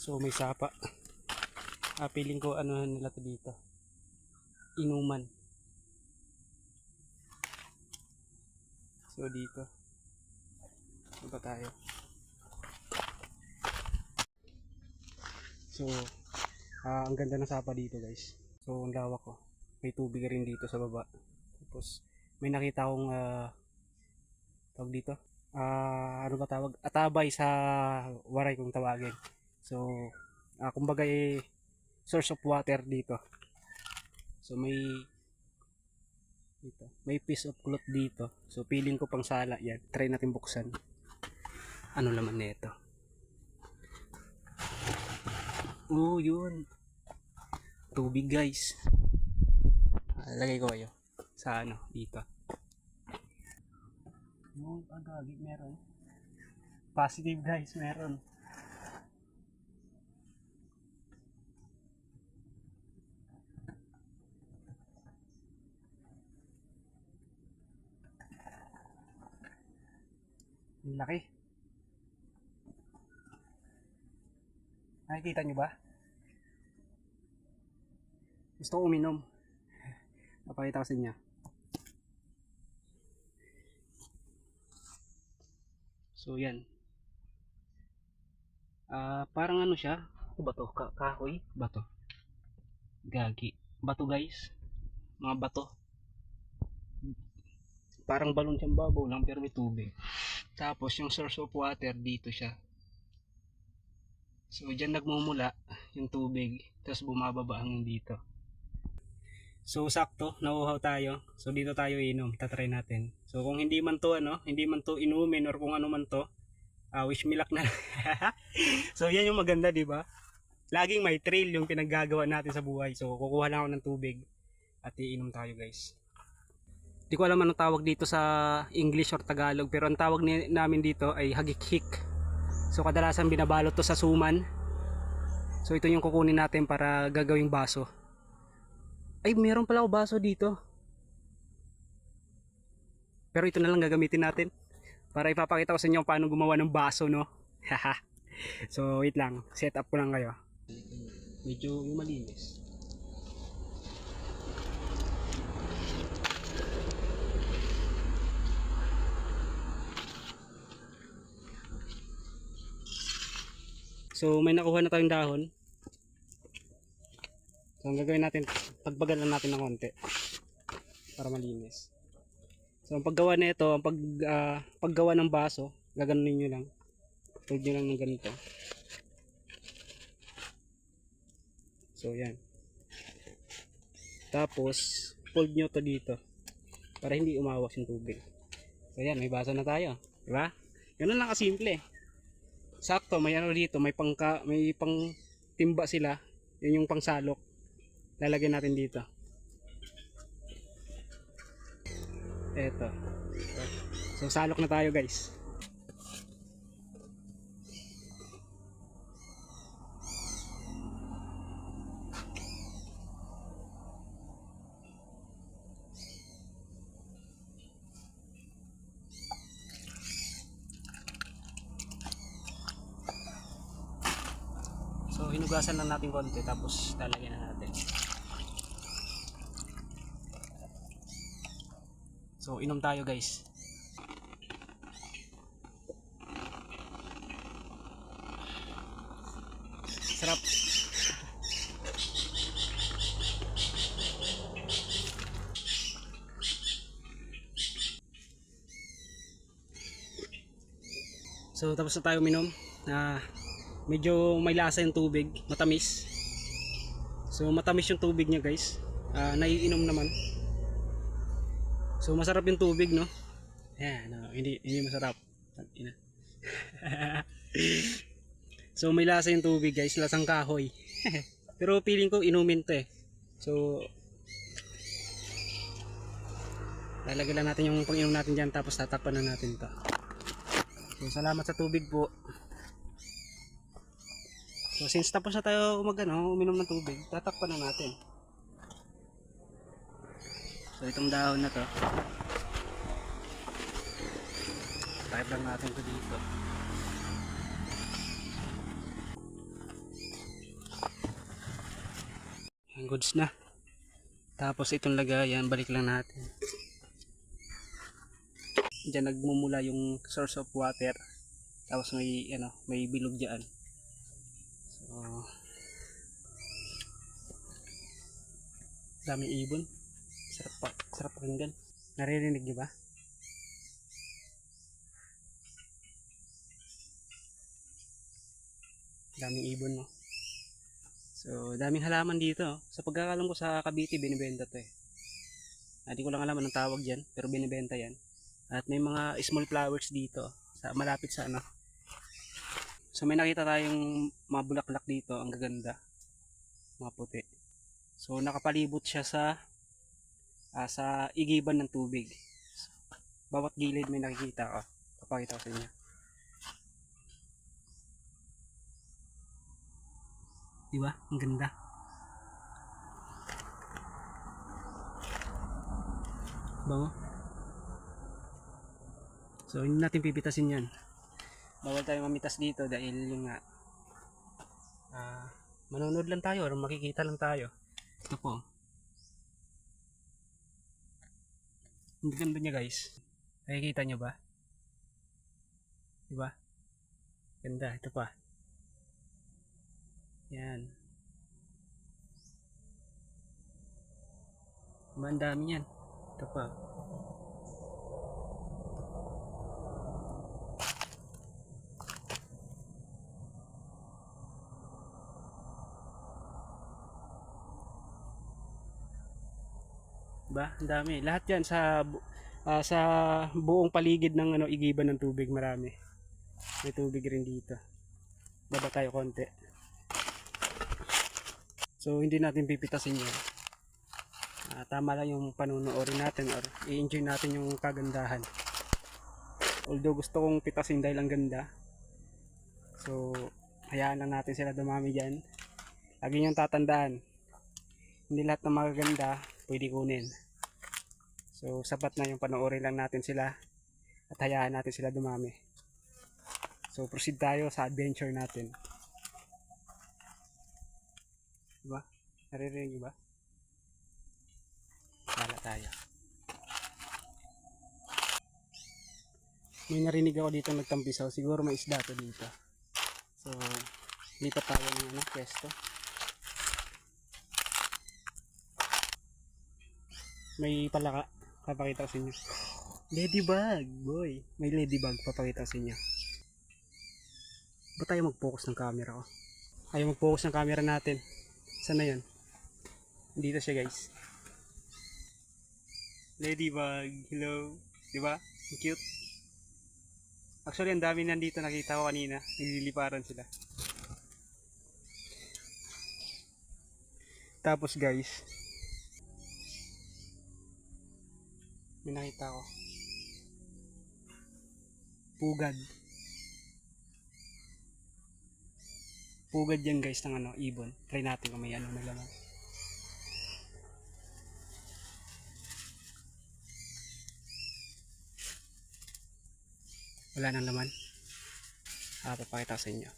So may sapa. Piling ko ano nila to dito. Inuman. So dito. Ano ba tayo? So ang ganda ng sapa dito guys. So ang lawak ko. May tubig rin dito sa baba. Tapos may nakita akong tawag dito. Ano ba tawag? Atabay sa waray kung tawagin. So kumbaga source of water dito. So may piece of cloth dito. So piling ko pang sala yan. Try natin buksan. Ano laman nito? Oh, yun. Tubig guys. Lagay ko kayo sa ano dito. Oh, agagi meron. Positive guys, meron. Ang laki. Nakikita nyo ba? Gusto ko uminom. Papakita ko sa inyo. So yan. Parang ano siya? Ano ba to? Kahoy? Bato. Gagi. Bato guys. Mga bato. Parang balon siyang babaw lang pero may tubig. Tapos yung source of water dito siya. So dyan nagmumula yung tubig. Tapos bumababa hanggang dito. So sakto, nauuhaw tayo. So dito tayo inom, tatry natin. So kung hindi man to hindi man to inumin or kung ano man to, wish me luck na. So yan yung maganda, di ba? Laging may trail yung pinaggagawa natin sa buhay. So kukuha lang ako ng tubig at iinom tayo, guys. Di ko alam anong tawag dito sa English or Tagalog, pero ang tawag namin dito ay hagikhik. So kadalasan binabalot to sa suman. So ito yung kukunin natin para gagawing baso. Ay, meron pala ako baso dito. Pero ito na lang gagamitin natin para ipapakita ko sa inyo paano gumawa ng baso, no? Haha. So, wait lang. Set up ko lang kayo. Medyo yung malinis. So, may nakuha na tayong dahon. So, ang gagawin natin, pagbagalan natin ng konti para malinis. So, ang paggawa na ito, ang paggawa ng baso, gaganunin nyo lang. Hold nyo lang ng ganito. So, yan. Tapos, fold nyo to dito para hindi umawas yung tubig. So, yan, may baso na tayo. Diba? Ganun lang kasimple. Sakto, may ano dito, may pang timba sila. Yun yung pangsalok. Lalagyan natin dito. Eto. So salok na tayo, guys. So hinugasan lang natin konti tapos lalagyan na natin. So inom tayo, guys. Sarap. So tapos na tayo uminom. Medyo may lasa yung tubig, matamis. So matamis yung tubig niya, guys. Naiinom naman. So masarap yung tubig, no? Ayan, no, hindi masarap. So may lasa yung tubig, guys, lasang kahoy. Pero feeling ko inumin to eh. So lalagyan lang natin yung pang-inom natin dyan, tapos tatakpan na natin to. So salamat sa tubig po. So since tapos na tayo uminom ng tubig, tatakpan na natin. So itong dahon na to, type lang natin ito dito. goods na. Tapos itong lagayan, balik lang natin. Diyan nagmumula yung source of water. Tapos may may bilog diyan. So daming ibon. Sarap pakinggan. Naririnig niyo ba? Daming ibon, no. So daming halaman dito. Sa pagkakalam ko sa Cavite binibenta 'to eh. Hindi ko lang alam anong tawag diyan, pero binibenta 'yan. At may mga small flowers dito sa malapit sa So may nakita tayong mga bulaklak dito, ang gaganda. Mga puti. So nakapalibot siya sa igiban ng tubig. Bawat gilid may nakikita ka. Papakita ko sa inyo. Diba? Ang ganda. Bango. So hindi natin pipitasin yan. Bawal tayo mamitas dito dahil yung nga manonood lang tayo or makikita lang tayo. Ito po. Ang ganda niya guys. Nakikita nyo ba? Diba? Ganda. Ito pa. Yan. Diba, ang dami yan. Ito pa. Diba? Ang dami. Lahat yan sa buong paligid ng igiban ng tubig, marami. May tubig rin dito. Baba tayo konti. So hindi natin pipitasin yan. Tama lang yung panunuorin natin or i-enjoy natin yung kagandahan. Although gusto kong pitasin dahil ang ganda. So hayaan lang natin sila dumami dyan. Lagi niyong tatandaan, hindi lahat ng magaganda pwede kunin. So sapat na yung panoorin lang natin sila at hayaan natin sila dumami. So proceed tayo sa adventure natin. Diba? Naririnig ba? Wala tayo. May narinig ako dito nagtampisaw. Siguro may isda to dito. So lipat tayo ng pwesto. May palaka. Papakita ko sa inyo. Ladybug, boy. May ladybug. Papakita ko sa inyo. Ba't tayo mag-focus ng camera ko? Ayaw mag-focus ng camera natin. Saan na yun? Dito siya guys. Ladybug. Hello. Diba? Ang cute. Actually ang dami nandito, nakita ko kanina. Nagliliparan sila. Tapos guys, may nakita ko pugad yan guys ng ibon. Try natin kung may may laman. Wala nang laman. Papakita sa inyo.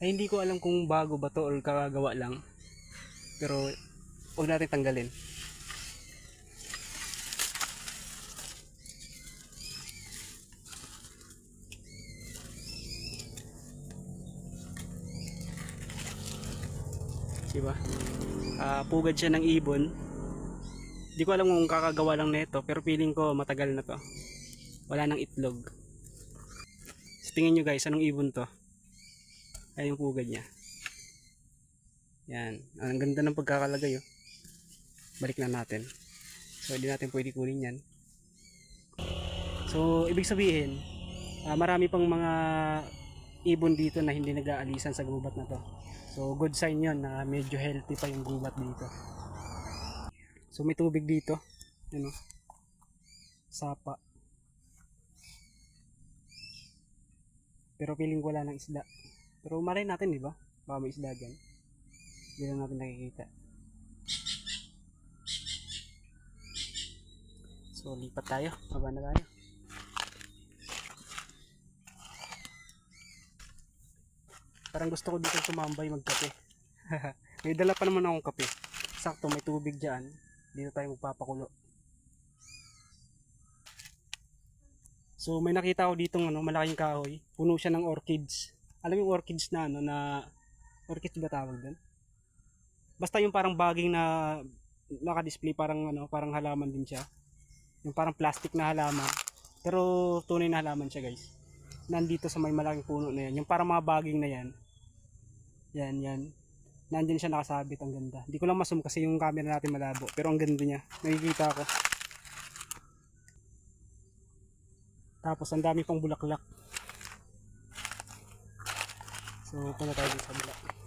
Ay hindi ko alam kung bago ba to or kagagawa lang, pero huwag natin tanggalin. Diba? Pugad siya ng ibon. Di ko alam kung kakagawa lang nito, pero feeling ko matagal na to. Wala nang itlog. So, tingin nyo guys, anong ibon to? Ay yung pugad niya. Yan. Ang ganda ng pagkakalagay. Oh. Balik na natin. So hindi natin pwede kunin yan. So ibig sabihin, marami pang mga ibon dito na hindi nag-aalisan sa gubat na to. So good sign yon na medyo healthy pa yung gubat dito. So may tubig dito, sapa. Pero feeling ko wala ng isda. Pero malay natin, di ba? Baka may isda dyan. Hindi lang natin nakikita. So lipat tayo, baba na tayo. Parang gusto ko dito tumambay magkape. May dala pa naman akong kape. Sakto may tubig dyan. Dito tayo magpapakulo. So may nakita ko dito ano, malaking kahoy. Puno siya ng orchids. Alam mo yung orchids na ano na orchids ba tawag doon? Basta yung parang baging na naka-display parang ano, parang halaman din siya. Yung parang plastic na halaman. Pero tunay na halaman siya, guys. Nandito sa may malaking puno na yan. Yung parang mga baging na yan. Yan. Nandiyan siya nakasabit, ang ganda. Hindi ko lang masum kasi yung camera natin malabo. Pero ang ganda niya. Nakikita ko. Tapos ang dami pang bulaklak. So punta tayo dito sa bulaklak.